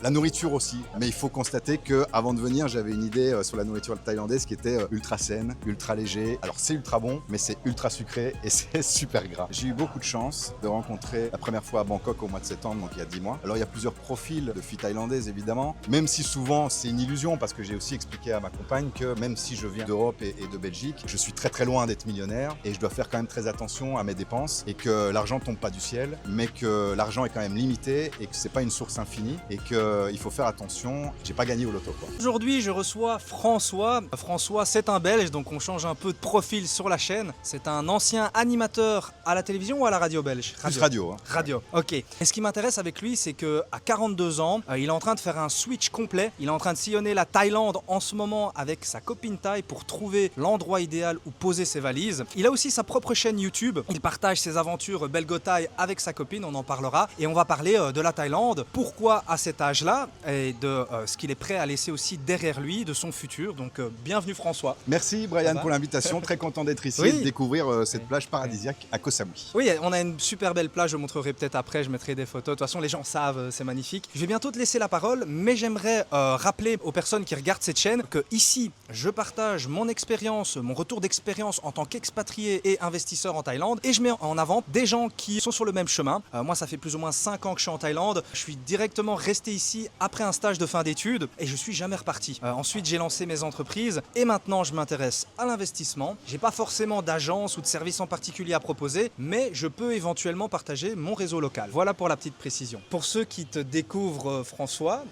La nourriture aussi, mais il faut constater qu'avant de venir, j'avais une idée sur la nourriture thaïlandaise qui était ultra saine, ultra léger. Alors c'est ultra bon, mais c'est ultra sucré et c'est super gras. J'ai eu beaucoup de chance de rencontrer la première fois à Bangkok au mois de septembre, donc il y a 10 mois. Alors il y a plusieurs profils de filles thaïlandaises évidemment, même si souvent c'est une illusion parce que j'ai aussi expliqué à ma compagne que même si je viens d'Europe et de Belgique, je suis très loin d'être millionnaire et je dois faire quand même très attention à mes dépenses et que l'argent tombe pas du ciel, mais que l'argent est quand même limité et que c'est pas une source infinie et qu'il faut faire attention. J'ai pas gagné au loto quoi. Aujourd'hui, je reçois François. François, c'est un Belge, donc on change un peu de profil sur la chaîne. C'est un ancien animateur à la télévision ou à la radio belge? Plus radio. Hein. Radio, ok. Et ce qui m'intéresse avec lui, c'est qu'à 42 ans, il est en train de faire un switch complet. Il est en train de sillonner la Thaïlande en ce moment avec sa copine thaï pour trouver l'endroit idéal où poser ses valises. Il a aussi sa propre chaîne YouTube. Il partage ses aventures belgo-thaï avec sa copine, on en parlera. Et on va parler de la Thaïlande, pourquoi à cet âge-là, et de ce qu'il est prêt à laisser aussi derrière lui, de son futur. Donc bienvenue François. Merci Brian pour l'invitation, très content d'être ici et de découvrir cette plage paradisiaque à Koh Samui. Oui, on a une super belle plage, je montrerai peut-être après, je mettrai des photos. De toute façon, les gens savent, c'est magnifique. Je vais bientôt te laisser la parole, mais j'aimerais rappeler aux personnes qui regardent cette chaîne que ici, je partage mon expérience, mon retour d'expérience en tant qu'expatrié et investisseur en Thaïlande, et je mets en avant des gens qui sont sur le même chemin. Moi, ça fait plus ou moins 5 ans que je suis en Thaïlande. Je suis directement resté ici après un stage de fin d'études et je suis jamais reparti. Ensuite, j'ai lancé mes entreprises et maintenant, je m'intéresse à l'investissement. J'ai pas forcément d'agence ou de service en particulier à proposer, mais je peux éventuellement partager mon réseau local. Voilà pour la petite précision. Pour ceux qui te découvrent, François,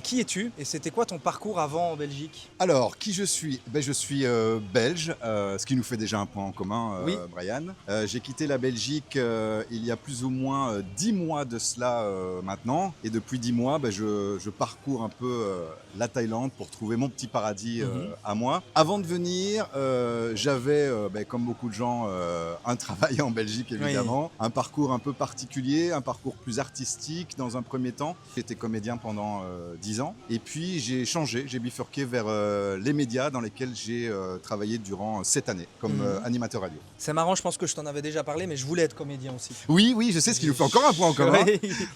qui es-tu et c'était quoi ton parcours avant en Belgique? Alors, qui je suis? Je suis belge, ce qui nous fait déjà un point en commun, oui. Brian. J'ai quitté la Belgique il y a plus ou moins 10 mois de cela maintenant. Et depuis 10 mois, je parcours un peu la Thaïlande pour trouver mon petit paradis à moi. Avant de venir, j'avais, comme beaucoup de gens, un travail en Belgique évidemment, un parcours un peu particulier, un parcours plus artistique dans un premier temps. J'étais comédien pendant 10 ans et puis j'ai changé, j'ai bifurqué vers les médias dans lesquels j'ai travaillé durant 7 années comme animateur radio. C'est marrant, je pense que je t'en avais déjà parlé, mais je voulais être comédien aussi. Oui, je sais, ce qui nous fait encore un point en commun.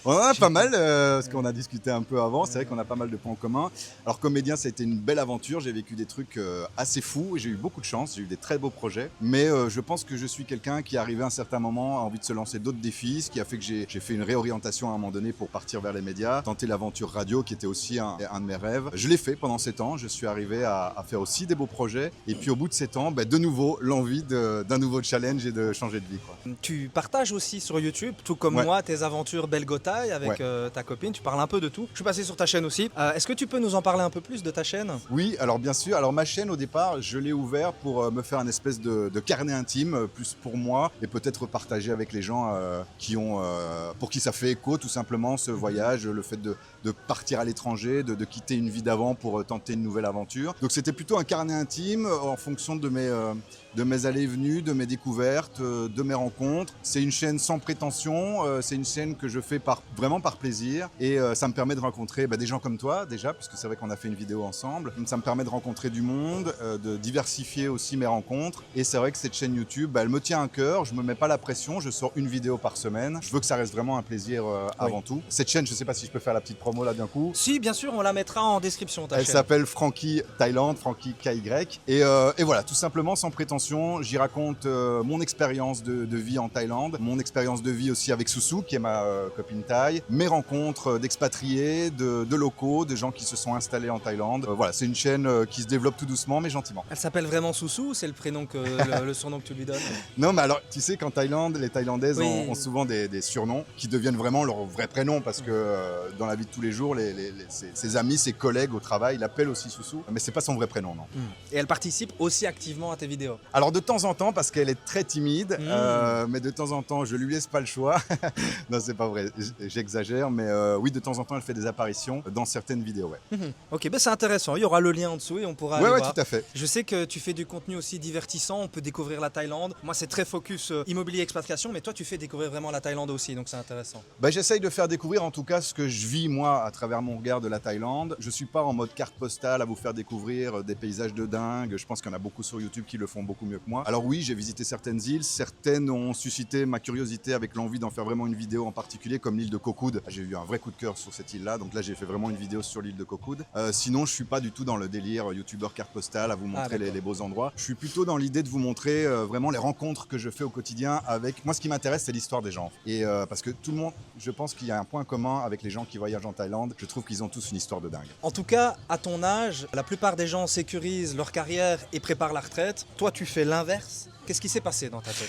On en a pas mal, parce qu'on a discuté un peu avant, c'est vrai qu'on a pas mal de points en commun. Alors comédien, ça a été une belle aventure, j'ai vécu des trucs assez fous, j'ai eu beaucoup de chance, j'ai eu des très beaux projets, mais je pense que je suis quelqu'un qui, arrivé à un certain moment, a envie de se lancer d'autres défis, ce qui a fait que j'ai fait une réorientation à un moment donné pour partir vers les médias, tenter l'aventure radio qui était aussi un de mes rêves. Je l'ai fait pendant 7 ans, je suis arrivé à faire aussi des beaux projets, et puis au bout de 7 ans, de nouveau, l'envie d'un nouveau challenge et de changer de vie, quoi. Tu partages aussi sur YouTube, tout comme moi, tes aventures belgo-thaï avec ta copine, tu parles un peu de tout. Je suis passé sur ta chaîne aussi. Est-ce que tu peux nous en parler un peu plus de ta chaîne? Oui, alors bien sûr. Alors ma chaîne au départ, je l'ai ouvert pour me faire un espèce de carnet intime, plus pour moi, et peut-être partager avec les gens pour qui ça fait écho tout simplement ce voyage, le fait de partir à l'étranger, de quitter une vie d'avant pour tenter une nouvelle aventure. Donc c'était plutôt un carnet intime en fonction de mes allées et venues, de mes découvertes, de mes rencontres. C'est une chaîne sans prétention, c'est une chaîne que je fais vraiment par plaisir et ça me permet de rencontrer des gens comme toi déjà, puisque c'est vrai qu'on a fait une vidéo ensemble. Ça me permet de rencontrer du monde, de diversifier aussi mes rencontres et c'est vrai que cette chaîne YouTube, elle me tient à cœur, je me mets pas la pression, je sors une vidéo par semaine. Je veux que ça reste vraiment un plaisir avant tout. Cette chaîne, je sais pas si je peux faire la petite promo là d'un coup. Si, bien sûr, on la mettra en description. Elle s'appelle Frankie Thaïlande, Frankie KY. Et voilà, tout simplement, sans prétention, j'y raconte mon expérience de vie en Thaïlande, mon expérience de vie aussi avec Soussou, qui est ma copine thaï, mes rencontres d'expatriés, de locaux, de gens qui se sont installés en Thaïlande. Voilà, c'est une chaîne qui se développe tout doucement, mais gentiment. Elle s'appelle vraiment Soussou ou c'est le prénom le surnom que tu lui donnes? Non, mais alors, tu sais qu'en Thaïlande, les Thaïlandaises ont souvent des surnoms qui deviennent vraiment leur vrai prénom parce que dans la vie de tous les jours, ses amis, ses collègues au travail l'appellent aussi Soussou, mais c'est pas son vrai prénom, non. Et elle participe aussi activement à tes vidéos? Alors de temps en temps, parce qu'elle est très timide, mais de temps en temps, je lui laisse pas le choix. Non, c'est pas vrai, j'exagère, mais oui, de temps en temps, elle fait des apparitions dans certaines vidéos, Ok, c'est intéressant, il y aura le lien en dessous et on pourra aller voir. Tout à fait. Je sais que tu fais du contenu aussi divertissant, on peut découvrir la Thaïlande. Moi, c'est très focus immobilier expatriation, mais toi, tu fais découvrir vraiment la Thaïlande aussi, donc c'est intéressant. J'essaye de faire découvrir en tout cas ce que je vis moi à travers mon regard de la Thaïlande. Je suis pas en mode carte postale à vous faire découvrir des paysages de dingue. Je pense qu'il y en a beaucoup sur YouTube qui le font beaucoup mieux que moi. Alors oui, j'ai visité certaines îles, certaines ont suscité ma curiosité avec l'envie d'en faire vraiment une vidéo en particulier, comme l'île de Koh Kood. J'ai eu un vrai coup de cœur sur cette île-là. là. Donc là, j'ai fait vraiment une vidéo sur l'île de Koh Kood. Sinon, je suis pas du tout dans le délire youtubeur carte postale à vous montrer les beaux endroits. Je suis plutôt dans l'idée de vous montrer vraiment les rencontres que je fais au quotidien avec... Moi, ce qui m'intéresse, c'est l'histoire des gens. Et parce que tout le monde, je pense qu'il y a un point commun avec les gens qui voyagent en Thaïlande. Je trouve qu'ils ont tous une histoire de dingue. En tout cas, à ton âge, la plupart des gens sécurisent leur carrière et préparent la retraite. Toi, tu fais l'inverse. Qu'est-ce qui s'est passé dans ta tête?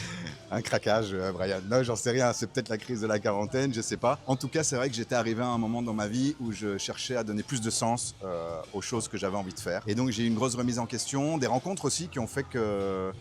Un craquage, Brian. Non, j'en sais rien. C'est peut-être la crise de la quarantaine, je sais pas. En tout cas, c'est vrai que j'étais arrivé à un moment dans ma vie où je cherchais à donner plus de sens aux choses que j'avais envie de faire. Et donc, j'ai eu une grosse remise en question, des rencontres aussi qui ont fait que...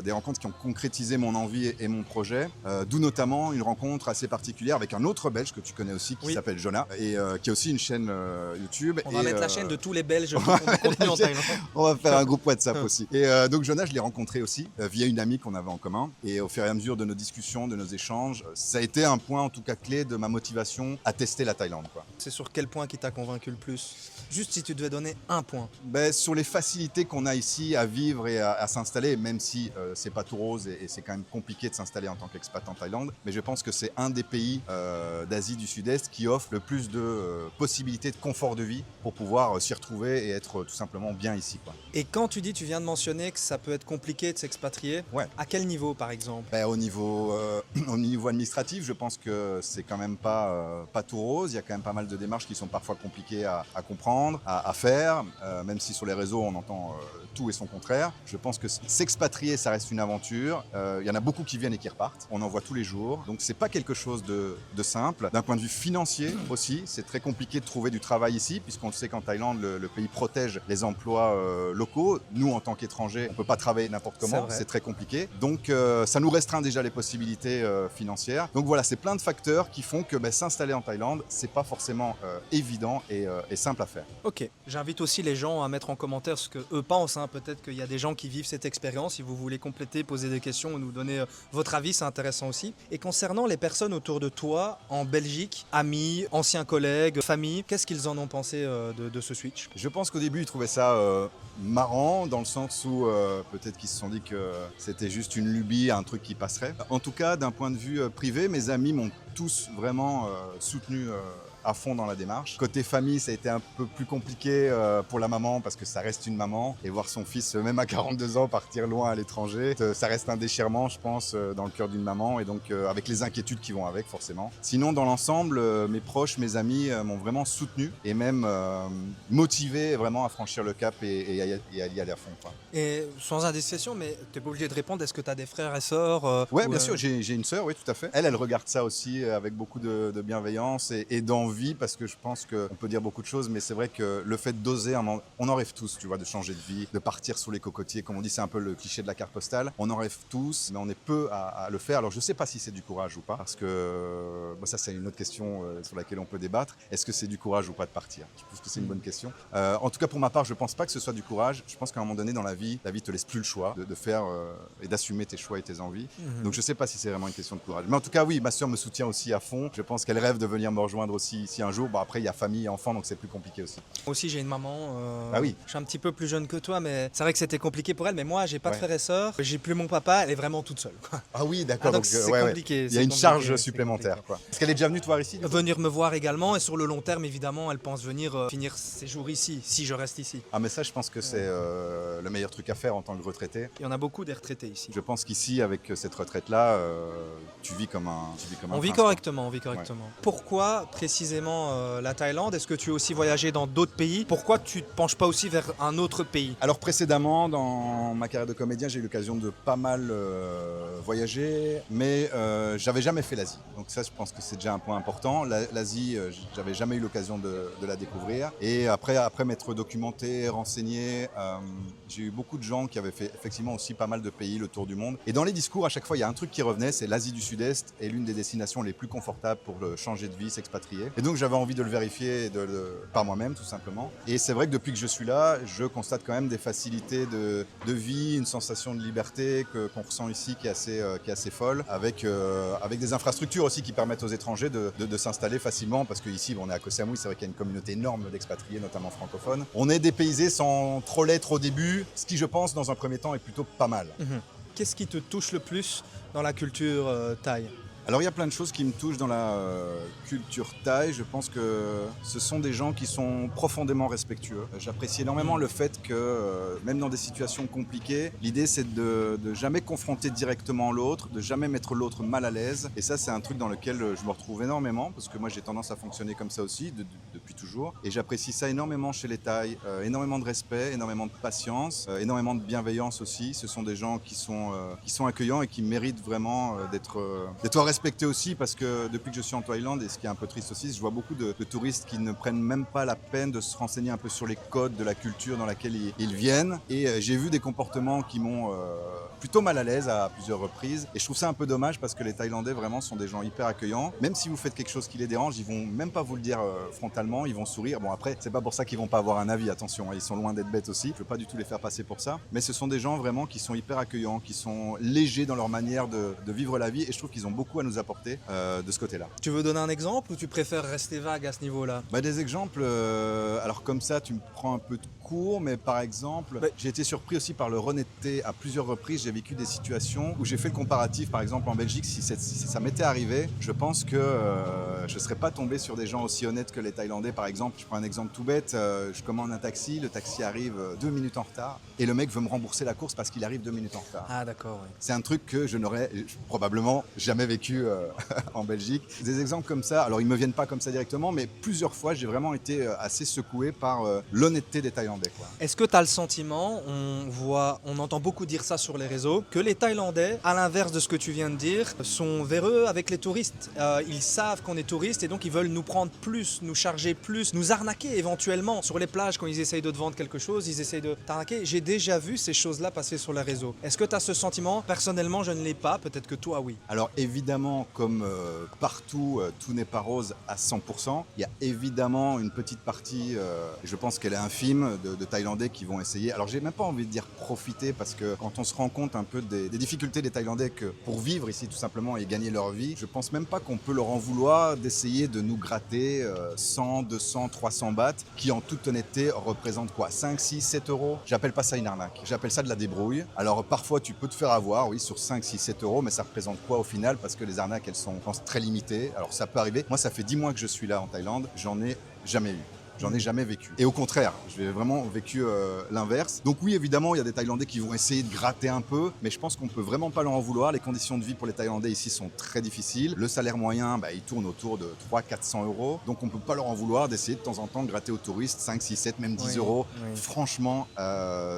des rencontres qui ont concrétisé mon envie et mon projet. D'où notamment une rencontre assez particulière avec un autre Belge que tu connais aussi, qui s'appelle Jonah, et qui a aussi une chaîne YouTube. On va mettre la chaîne de tous les Belges qui font du contenu en Thaïlande. On va faire un groupe WhatsApp aussi. Et donc, Jonah, je l'ai rencontré aussi via une amie qu'on avait en commun. Et au fur et à mesure de nos discussions, de nos échanges, ça a été un point en tout cas clé de ma motivation à tester la Thaïlande, quoi. C'est sur quel point qui t'a convaincu le plus? Juste si tu devais donner un point. Sur les facilités qu'on a ici à vivre et à s'installer, même si c'est pas tout rose et c'est quand même compliqué de s'installer en tant qu'expat en Thaïlande. Mais je pense que c'est un des pays d'Asie du Sud-Est qui offre le plus de possibilités de confort de vie pour pouvoir s'y retrouver et être tout simplement bien ici, quoi. Et quand tu viens de mentionner que ça peut être compliqué de s'expatrier, à quel niveau par exemple? Au niveau administratif, je pense que c'est quand même pas tout rose. Il y a quand même pas mal de démarches qui sont parfois compliquées à comprendre, à faire, même si sur les réseaux on entend tout et son contraire. Je pense que s'expatrier, ça reste une aventure. Il y en a beaucoup qui viennent et qui repartent. On en voit tous les jours. Donc c'est pas quelque chose de simple. D'un point de vue financier aussi, c'est très compliqué de trouver du travail ici, puisqu'on le sait qu'en Thaïlande, le pays protège les emplois locaux. Nous, en tant qu'étrangers, on peut pas travailler n'importe comment. C'est très compliqué. Donc ça nous restreint déjà les possibilités financières. Donc voilà, c'est plein de facteurs qui font que s'installer en Thaïlande, c'est pas forcément évident et simple à faire. Ok, j'invite aussi les gens à mettre en commentaire ce que eux pensent. Peut-être qu'il y a des gens qui vivent cette expérience. Si vous voulez compléter, poser des questions ou nous donner votre avis, c'est intéressant aussi. Et concernant les personnes autour de toi en Belgique, amis, anciens collègues, famille, qu'est-ce qu'ils en ont pensé de ce switch? Je pense qu'au début, ils trouvaient ça marrant, dans le sens où peut-être qu'ils se sont dit que c'était juste une lubie, un truc qui passerait. En tout cas, d'un point de vue privé, mes amis m'ont tous vraiment soutenu à fond dans la démarche. Côté famille, ça a été un peu plus compliqué pour la maman parce que ça reste une maman et voir son fils, même à 42 ans, partir loin à l'étranger, ça reste un déchirement, je pense, dans le cœur d'une maman et donc avec les inquiétudes qui vont avec, forcément. Sinon, dans l'ensemble, mes proches, mes amis m'ont vraiment soutenu et même motivé vraiment à franchir le cap et à y aller à fond, quoi. Et sans indiscrétion, mais tu n'es pas obligé de répondre, est-ce que tu as des frères et sœurs Ouais, bien sûr, j'ai une sœur, oui, tout à fait. Elle regarde ça aussi avec beaucoup de bienveillance et d'envie, parce que je pense qu'on peut dire beaucoup de choses, mais c'est vrai que le fait d'oser, on en rêve tous, tu vois, de changer de vie, de partir sous les cocotiers, comme on dit, c'est un peu le cliché de la carte postale. On en rêve tous, mais on est peu à le faire. Alors je sais pas si c'est du courage ou pas, parce que ça c'est une autre question sur laquelle on peut débattre. Est-ce que c'est du courage ou pas de partir? Je pense que c'est une bonne question. En tout cas, pour ma part, je pense pas que ce soit du courage. Je pense qu'à un moment donné dans la vie te laisse plus le choix de faire et d'assumer tes choix et tes envies. Donc je sais pas si c'est vraiment une question de courage. Mais en tout cas, oui, ma sœur me soutient aussi à fond. Je pense qu'elle rêve de venir me rejoindre aussi ici un jour. Bon, après, il y a famille et enfants, donc c'est plus compliqué aussi. Moi aussi, j'ai une maman. Ah oui. Je suis un petit peu plus jeune que toi, mais c'est vrai que c'était compliqué pour elle. Mais moi, j'ai pas de frères et sœurs. J'ai plus mon papa. Elle est vraiment toute seule, quoi. Ah oui, d'accord. Donc c'est compliqué. Il y a une charge supplémentaire, quoi. Est-ce qu'elle est déjà venue te voir ici? Venir me voir également. Et sur le long terme, évidemment, elle pense venir finir ses jours ici, si je reste ici. Ah, mais ça, je pense que c'est le meilleur truc à faire en tant que retraité. Il y en a beaucoup des retraités ici. Je pense qu'ici, avec cette retraite-là, tu vis comme un on vit correctement, on vit correctement. Ouais. Pourquoi précisément la Thaïlande? Est-ce que tu as aussi voyagé dans d'autres pays? Pourquoi tu ne te penches pas aussi vers un autre pays? Alors précédemment, dans ma carrière de comédien, j'ai eu l'occasion de pas mal voyager, mais j'avais jamais fait l'Asie. Donc ça, je pense que c'est déjà un point important. L'Asie, j'avais jamais eu l'occasion de la découvrir. Et après m'être documenté, renseigné, j'ai eu beaucoup de gens qui avaient fait effectivement aussi pas mal de pays, le tour du monde. Et dans les discours, à chaque fois, il y a un truc qui revenait, c'est l'Asie du Sud-Est est l'une des destinations les plus confortables pour changer de vie, s'expatrier. Et donc j'avais envie de le vérifier par moi-même, tout simplement. Et c'est vrai que depuis que je suis là, je constate quand même des facilités de vie, une sensation de liberté qu'on ressent ici qui est assez folle, avec des infrastructures aussi qui permettent aux étrangers de s'installer facilement, parce qu'ici, on est à Koh Samui, c'est vrai qu'il y a une communauté énorme d'expatriés, notamment francophones. On est dépaysé sans trop l'être au début, ce qui, je pense, dans un premier temps, est plutôt pas mal. Qu'est-ce qui te touche le plus dans la culture thaï? Alors il y a plein de choses qui me touchent dans la culture thaï. Je pense que ce sont des gens qui sont profondément respectueux. J'apprécie énormément le fait que, même dans des situations compliquées, l'idée c'est de jamais confronter directement l'autre, de jamais mettre l'autre mal à l'aise. Et ça c'est un truc dans lequel je me retrouve énormément, parce que moi j'ai tendance à fonctionner comme ça aussi depuis toujours. Et j'apprécie ça énormément chez les Thaïs. Énormément de respect, énormément de patience, énormément de bienveillance aussi. Ce sont des gens qui sont accueillants et qui méritent vraiment d'être respectés aussi, parce que depuis que je suis en Thaïlande, et ce qui est un peu triste aussi, je vois beaucoup de touristes qui ne prennent même pas la peine de se renseigner un peu sur les codes de la culture dans laquelle ils viennent. Et j'ai vu des comportements qui m'ont plutôt mal à l'aise à plusieurs reprises. Et je trouve ça un peu dommage, parce que les Thaïlandais vraiment sont des gens hyper accueillants. Même si vous faites quelque chose qui les dérange, ils vont même pas vous le dire frontalement, ils vont sourire. Bon après, c'est pas pour ça qu'ils vont pas avoir un avis, attention, hein, ils sont loin d'être bêtes aussi. Je veux pas du tout les faire passer pour ça. Mais ce sont des gens vraiment qui sont hyper accueillants, qui sont légers dans leur manière de vivre la vie. Et je trouve qu'ils ont beaucoup à nous apporter de ce côté-là. Tu veux donner un exemple ou tu préfères rester vague à ce niveau-là? Des exemples, alors comme ça, tu me prends un peu de court, mais par exemple, j'ai été surpris aussi par leur honnêteté à plusieurs reprises. J'ai vécu des situations où j'ai fait le comparatif, par exemple en Belgique, si ça m'était arrivé, je pense que je ne serais pas tombé sur des gens aussi honnêtes que les Thaïlandais. Par exemple, je prends un exemple tout bête, je commande un taxi, le taxi arrive 2 minutes en retard et le mec veut me rembourser la course parce qu'il arrive 2 minutes en retard. Ah d'accord, oui. C'est un truc que je n'aurais probablement jamais vécu en Belgique. Des exemples comme ça, alors ils ne me viennent pas comme ça directement, mais plusieurs fois j'ai vraiment été assez secoué par l'honnêteté des Thaïlandais. Quoi. Est-ce que tu as le sentiment, on entend beaucoup dire ça sur les réseaux, que les Thaïlandais, à l'inverse de ce que tu viens de dire, sont véreux avec les touristes. Ils savent qu'on est touristes et donc ils veulent nous prendre plus, nous charger plus, nous arnaquer éventuellement. Sur les plages, quand ils essayent de te vendre quelque chose, ils essayent de t'arnaquer. J'ai déjà vu ces choses-là passer sur les réseaux. Est-ce que tu as ce sentiment? Personnellement, je ne l'ai pas. Peut-être que toi, oui. Alors évidemment, comme partout, tout n'est pas rose à 100%. Il y a évidemment une petite partie, je pense qu'elle est infime, de Thaïlandais qui vont essayer. Alors j'ai même pas envie de dire profiter, parce que quand on se rend compte un peu des difficultés des Thaïlandais que pour vivre ici tout simplement et gagner leur vie, je pense même pas qu'on peut leur en vouloir d'essayer de nous gratter 100, 200, 300 bahts, qui en toute honnêteté représentent quoi, 5, 6, 7 euros. J'appelle pas ça une arnaque, j'appelle ça de la débrouille. Alors parfois tu peux te faire avoir, oui, sur 5, 6, 7 euros, mais ça représente quoi au final? Parce que les arnaques, elles sont, je pense, très limitées. Alors ça peut arriver. Moi, ça fait 10 mois que je suis là en Thaïlande, j'en ai jamais eu. J'en ai jamais vécu. Et au contraire, j'ai vraiment vécu l'inverse. Donc oui, évidemment, il y a des Thaïlandais qui vont essayer de gratter un peu, mais je pense qu'on peut vraiment pas leur en vouloir. Les conditions de vie pour les Thaïlandais ici sont très difficiles. Le salaire moyen, il tourne autour de 300-400 euros. Donc on peut pas leur en vouloir d'essayer de temps en temps de gratter aux touristes 5, 6, 7, même 10 euros. Oui. Franchement,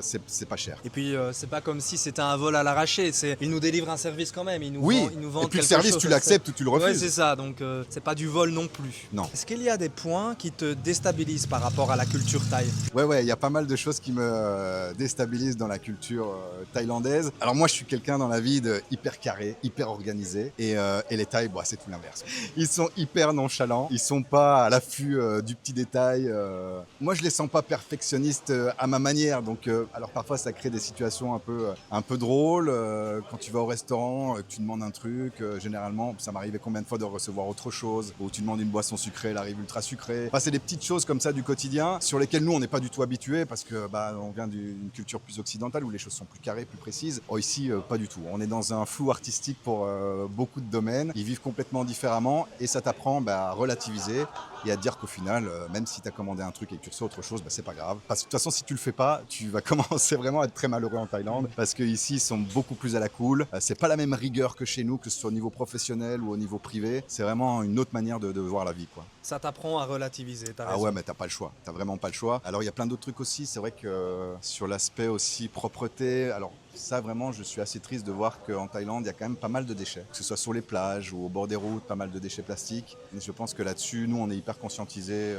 c'est pas cher. Et puis, c'est pas comme si c'était un vol à l'arraché. Ils nous délivrent un service quand même. Ils nous vendent et puis le service, tu l'acceptes ou tu le refuses. Oui, c'est ça. Donc, c'est pas du vol non plus. Non. Est-ce qu'il y a des points qui te déstabilisent par rapport à la culture thaï? Ouais, il y a pas mal de choses qui me déstabilisent dans la culture thaïlandaise. Alors moi, je suis quelqu'un dans la vie de hyper carré, hyper organisé, et les Thaïs, c'est tout l'inverse. Ils sont hyper nonchalants, ils sont pas à l'affût du petit détail. Moi, je les sens pas perfectionnistes à ma manière, donc alors parfois ça crée des situations un peu drôles. Quand tu vas au restaurant, que tu demandes un truc, généralement, ça m'arrivait combien de fois de recevoir autre chose, ou tu demandes une boisson sucrée, elle arrive ultra sucrée. Enfin, c'est des petites choses comme ça du quotidien sur lesquelles nous on n'est pas du tout habitués, parce que on vient d'une culture plus occidentale où les choses sont plus carrées, plus précises. Ici, pas du tout. On est dans un flou artistique pour beaucoup de domaines. Ils vivent complètement différemment et ça t'apprend à relativiser et à te dire qu'au final, même si tu as commandé un truc et que tu reçois autre chose, c'est pas grave. Parce que de toute façon, si tu le fais pas, tu vas commencer vraiment à être très malheureux en Thaïlande, parce qu'ici, ils sont beaucoup plus à la cool. C'est pas la même rigueur que chez nous, que ce soit au niveau professionnel ou au niveau privé. C'est vraiment une autre manière de voir la vie, quoi. Ça t'apprend à relativiser, t'as raison. Ah ouais, mais t'as pas le choix. T'as vraiment pas le choix. Alors il y a plein d'autres trucs aussi. C'est vrai que sur l'aspect aussi propreté, alors ça vraiment, je suis assez triste de voir qu'en Thaïlande, il y a quand même pas mal de déchets. Que ce soit sur les plages ou au bord des routes, pas mal de déchets plastiques. Et je pense que là-dessus, nous, on est hyper conscientisés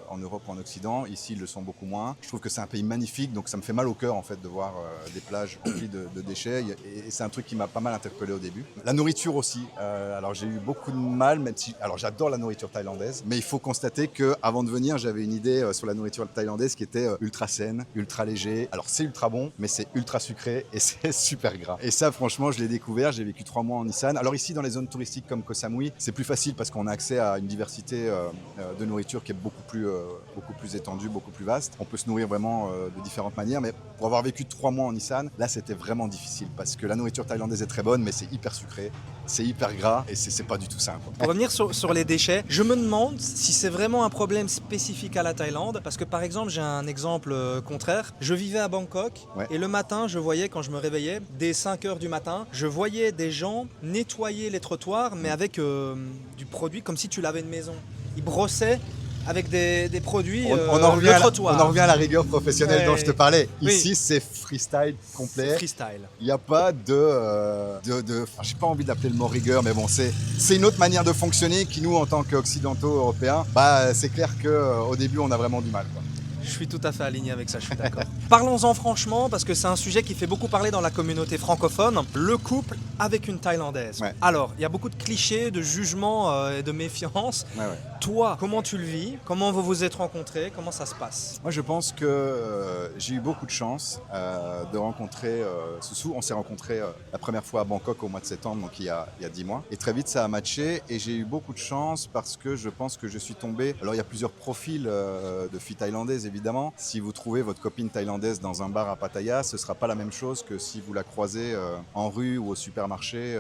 en Europe ou en Occident. Ici, ils le sont beaucoup moins. Je trouve que c'est un pays magnifique, donc ça me fait mal au cœur en fait de voir des plages remplies de déchets. Et c'est un truc qui m'a pas mal interpellé au début. La nourriture aussi. Alors j'ai eu beaucoup de mal, même si, alors j'adore la nourriture thaïlandaise, mais il faut constater qu'avant de venir, j'avais une idée sur la nourriture thaïlandaise qui était ultra saine, ultra léger. Alors c'est ultra bon, mais c'est ultra sucré et c'est super gras. Et ça, franchement, je l'ai découvert. J'ai vécu 3 mois en Isan. Alors ici, dans les zones touristiques comme Koh Samui, c'est plus facile parce qu'on a accès à une diversité de nourriture qui est beaucoup plus étendue, beaucoup plus vaste. On peut se nourrir vraiment de différentes manières, mais pour avoir vécu 3 mois en Isan, là, c'était vraiment difficile parce que la nourriture thaïlandaise est très bonne, mais c'est hyper sucré. c'est hyper gras et c'est pas du tout simple. Pour revenir sur les déchets, je me demande si c'est vraiment un problème spécifique à la Thaïlande, parce que par exemple, j'ai un exemple contraire. Je vivais à Bangkok et le matin, je voyais, quand je me réveillais, dès 5 heures du matin, je voyais des gens nettoyer les trottoirs, mais avec du produit comme si tu lavais une maison. Ils brossaient avec des produits On en revient le trottoir. on en revient à la rigueur professionnelle dont je te parlais. Oui. Ici, c'est freestyle complet. C'est freestyle. Il n'y a pas j'ai pas envie d'appeler le mot rigueur, mais bon, c'est une autre manière de fonctionner qui, nous, en tant qu'occidentaux européens, c'est clair qu'au début, on a vraiment du mal, quoi. Je suis tout à fait aligné avec ça, je suis d'accord. Parlons-en franchement, parce que c'est un sujet qui fait beaucoup parler dans la communauté francophone, le couple avec une Thaïlandaise. Ouais. Alors, il y a beaucoup de clichés, de jugements et de méfiance. Ouais. Toi, comment tu le vis? Comment vous vous êtes rencontrés? Comment ça se passe? Moi, je pense que j'ai eu beaucoup de chance de rencontrer Soussou. On s'est rencontrés la première fois à Bangkok au mois de septembre, donc il y a 10 mois. Et très vite, ça a matché. Et j'ai eu beaucoup de chance parce que je pense que je suis tombé... Alors, il y a plusieurs profils de filles thaïlandaises, évidemment. Si vous trouvez votre copine thaïlandaise dans un bar à Pattaya, ce ne sera pas la même chose que si vous la croisez en rue ou au supermarché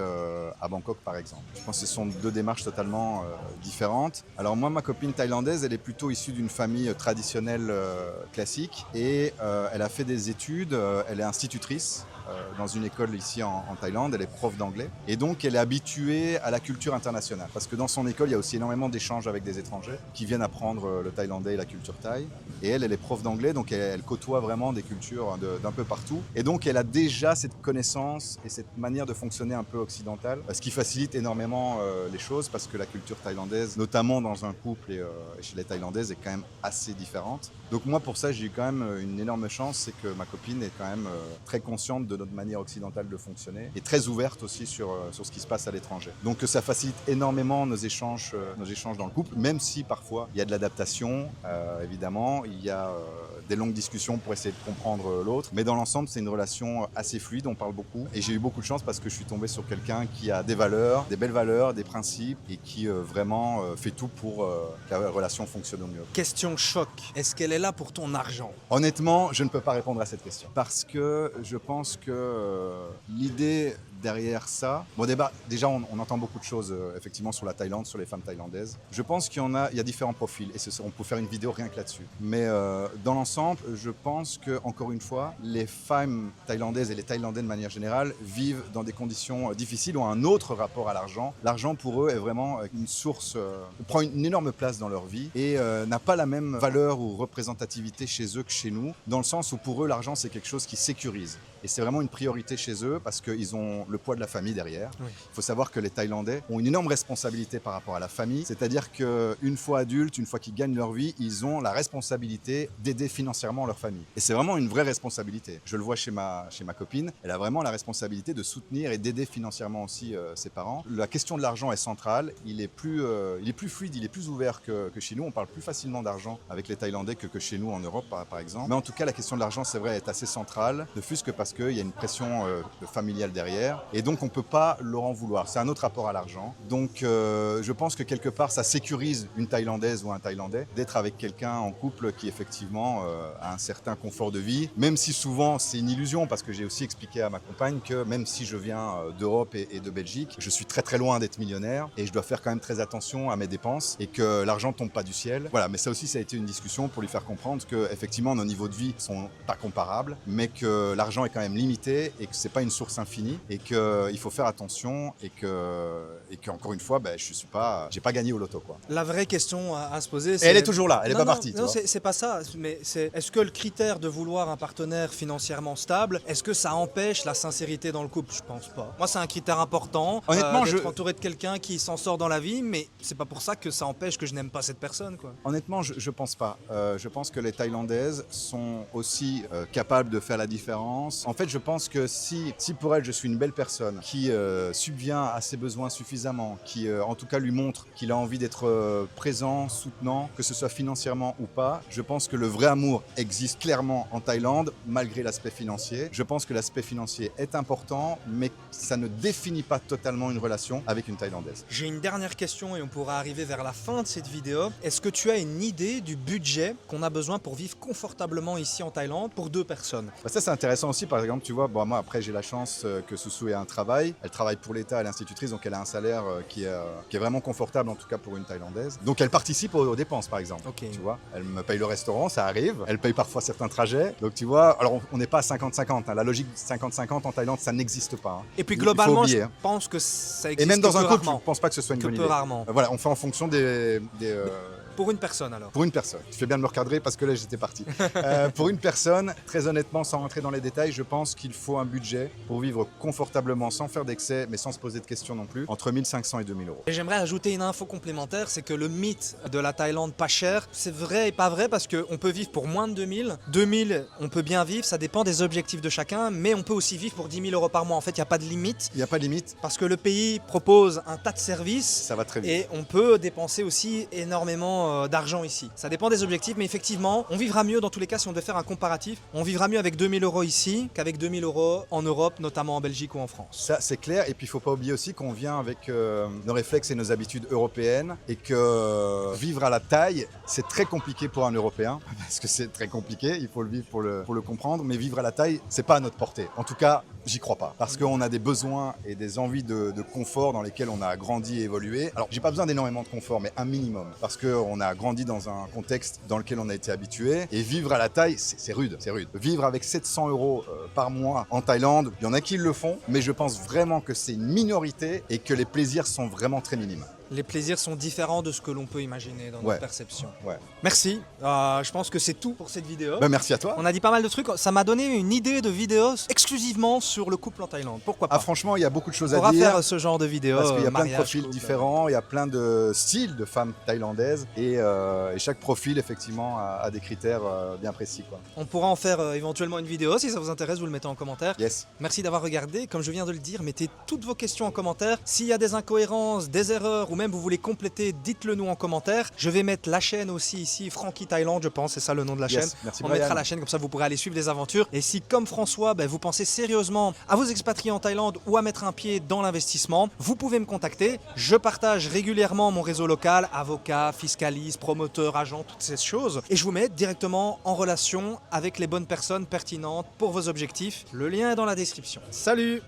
à Bangkok, par exemple. Je pense que ce sont deux démarches totalement différentes. Alors moi, ma copine thaïlandaise, elle est plutôt issue d'une famille traditionnelle classique et elle a fait des études, elle est institutrice dans une école ici en Thaïlande, elle est prof d'anglais et donc elle est habituée à la culture internationale parce que dans son école, il y a aussi énormément d'échanges avec des étrangers qui viennent apprendre le thaïlandais et la culture thaï et elle est prof d'anglais, donc elle côtoie vraiment des cultures d'un peu partout et donc elle a déjà cette connaissance et cette manière de fonctionner un peu occidentale, ce qui facilite énormément les choses parce que la culture thaïlandaise, notamment dans un couple et chez les Thaïlandaises, est quand même assez différente. Donc moi, pour ça, j'ai eu quand même une énorme chance, c'est que ma copine est quand même très consciente de notre manière occidentale de fonctionner et très ouverte aussi sur ce qui se passe à l'étranger. Donc ça facilite énormément nos échanges dans le couple, même si parfois il y a de l'adaptation, évidemment, il y a des longues discussions pour essayer de comprendre l'autre, mais dans l'ensemble, c'est une relation assez fluide, on parle beaucoup et j'ai eu beaucoup de chance parce que je suis tombé sur quelqu'un qui a des valeurs, des belles valeurs, des principes et qui vraiment fait tout pour que la relation fonctionne au mieux. Question choc, est-ce qu'elle est là pour ton argent? Honnêtement, je ne peux pas répondre à cette question parce que je pense que l'idée derrière ça, bon déjà on entend beaucoup de choses effectivement sur la Thaïlande, sur les femmes thaïlandaises. Je pense qu'il y a différents profils et on peut faire une vidéo rien que là-dessus. Mais dans l'ensemble, je pense que encore une fois, les femmes thaïlandaises et les Thaïlandais de manière générale vivent dans des conditions difficiles, ont un autre rapport à l'argent. L'argent pour eux est vraiment une source, prend une énorme place dans leur vie et n'a pas la même valeur ou représentativité chez eux que chez nous, dans le sens où pour eux l'argent c'est quelque chose qui sécurise. Et c'est vraiment une priorité chez eux parce qu'ils ont le poids de la famille derrière. Oui. Il faut savoir que les Thaïlandais ont une énorme responsabilité par rapport à la famille. C'est-à-dire qu'une fois adultes, une fois qu'ils gagnent leur vie, ils ont la responsabilité d'aider financièrement leur famille. Et c'est vraiment une vraie responsabilité. Je le vois chez ma copine. Elle a vraiment la responsabilité de soutenir et d'aider financièrement aussi ses parents. La question de l'argent est centrale. Il est plus fluide, il est plus ouvert que chez nous. On parle plus facilement d'argent avec les Thaïlandais que chez nous en Europe, par exemple. Mais en tout cas, la question de l'argent, c'est vrai, est assez centrale. Ne fût-ce que parce qu'il y a une pression familiale derrière et donc on ne peut pas leur en vouloir. C'est un autre rapport à l'argent. Donc je pense que quelque part ça sécurise une Thaïlandaise ou un Thaïlandais d'être avec quelqu'un en couple qui effectivement a un certain confort de vie, même si souvent c'est une illusion parce que j'ai aussi expliqué à ma compagne que même si je viens d'Europe et de Belgique, je suis très très loin d'être millionnaire et je dois faire quand même très attention à mes dépenses et que l'argent ne tombe pas du ciel. Voilà, mais ça aussi ça a été une discussion pour lui faire comprendre que effectivement nos niveaux de vie sont pas comparables, mais que l'argent est quand même limité et que c'est pas une source infinie et qu'il faut faire attention et qu'encore une fois, j'ai pas gagné au loto, quoi. La vraie question à se poser, c'est... Et elle est toujours là, elle est pas partie. Non, c'est pas ça, mais est-ce que le critère de vouloir un partenaire financièrement stable, est-ce que ça empêche la sincérité dans le couple? Je pense pas. Moi, c'est un critère important, honnêtement, d'être entouré de quelqu'un qui s'en sort dans la vie, mais c'est pas pour ça que ça empêche que je n'aime pas cette personne, quoi. Honnêtement, je pense pas. Je pense que les Thaïlandaises sont aussi capables de faire la différence. En fait, je pense que si pour elle, je suis une belle personne qui subvient à ses besoins suffisamment, qui en tout cas lui montre qu'il a envie d'être présent, soutenant, que ce soit financièrement ou pas, je pense que le vrai amour existe clairement en Thaïlande, malgré l'aspect financier. Je pense que l'aspect financier est important, mais ça ne définit pas totalement une relation avec une Thaïlandaise. J'ai une dernière question et on pourra arriver vers la fin de cette vidéo. Est-ce que tu as une idée du budget qu'on a besoin pour vivre confortablement ici en Thaïlande pour deux personnes? Ça, c'est intéressant aussi. Par exemple, tu vois, moi après j'ai la chance que Soussou trouver un travail. Elle travaille pour l'État, elle est institutrice, donc elle a un salaire qui est vraiment confortable, en tout cas pour une Thaïlandaise. Donc elle participe aux dépenses, par exemple. Ok. Tu vois, elle me paye le restaurant, ça arrive. Elle paye parfois certains trajets. Donc tu vois, alors on n'est pas à 50-50. Hein. La logique 50-50 en Thaïlande, ça n'existe pas. Hein. Et puis Il faut globalement, oublier, je hein. pense que ça Et existe même dans que un peu couple, je rarement. ne pense pas que ce soit une Que bonne peu idée. rarement. Voilà, on fait en fonction des Pour une personne alors. pour une personne. Tu fais bien de me recadrer parce que là j'étais parti. Pour une personne, très honnêtement, sans rentrer dans les détails, je pense qu'il faut un budget pour vivre confortablement, sans faire d'excès, mais sans se poser de questions non plus, entre 1500 et 2000 euros. Et j'aimerais ajouter une info complémentaire, c'est que le mythe de la Thaïlande pas chère, c'est vrai et pas vrai parce qu'on peut vivre pour moins de 2000. 2000, on peut bien vivre, ça dépend des objectifs de chacun, mais on peut aussi vivre pour 10 000 euros par mois. En fait, il n'y a pas de limite Il n'y a pas de limite, parce que le pays propose un tas de services ça va très vite. et on peut dépenser aussi énormément d'argent ici. Ça dépend des objectifs, mais effectivement, on vivra mieux dans tous les cas si on devait faire un comparatif. On vivra mieux avec 2000 euros ici qu'avec 2000 euros en Europe, notamment en Belgique ou en France. Ça, c'est clair. Et puis, il ne faut pas oublier aussi qu'on vient avec nos réflexes et nos habitudes européennes et que vivre à la Thaï, c'est très compliqué pour un Européen parce que c'est très compliqué. Il faut le vivre pour le comprendre. Mais vivre à la Thaï, c'est pas à notre portée. En tout cas, j'y crois pas. Parce qu'on a des besoins et des envies de confort dans lesquels on a grandi et évolué. Alors, j'ai pas besoin d'énormément de confort, mais un minimum. Parce qu'on a grandi dans un contexte dans lequel on a été habitué. Et vivre à la Thaï, c'est rude, c'est rude. Vivre avec 700 euros par mois en Thaïlande, il y en a qui le font, mais je pense vraiment que c'est une minorité et que les plaisirs sont vraiment très minimes. Les plaisirs sont différents de ce que l'on peut imaginer dans Ouais. notre perception. Ouais. Merci, je pense que c'est tout pour cette vidéo. Ben, merci à toi. On a dit pas mal de trucs, ça m'a donné une idée de vidéo exclusivement sur le couple en Thaïlande. Pourquoi pas? Ah, franchement, il y a beaucoup de choses On à pourra dire. faire ce genre de vidéo. Parce qu'il y a plein de mariage, profils couple. différents, il y a plein de styles de femmes thaïlandaises et chaque profil effectivement a des critères bien précis, quoi. On pourra en faire éventuellement une vidéo si ça vous intéresse, vous le mettez en commentaire. Yes. Merci d'avoir regardé. Comme je viens de le dire, mettez toutes vos questions en commentaire. S'il y a des incohérences, des erreurs ou même vous voulez compléter, dites-le nous en commentaire. Je vais mettre la chaîne aussi ici, Frankie Thaïlande, je pense, c'est ça le nom de la Yes. chaîne. Merci, On Brian. mettra la chaîne, comme ça vous pourrez aller suivre les aventures. Et si, comme François, vous pensez sérieusement à vous expatrier en Thaïlande ou à mettre un pied dans l'investissement, vous pouvez me contacter. Je partage régulièrement mon réseau local, avocat, fiscaliste, promoteur, agent, toutes ces choses. Et je vous mets directement en relation avec les bonnes personnes pertinentes pour vos objectifs. Le lien est dans la description. Salut!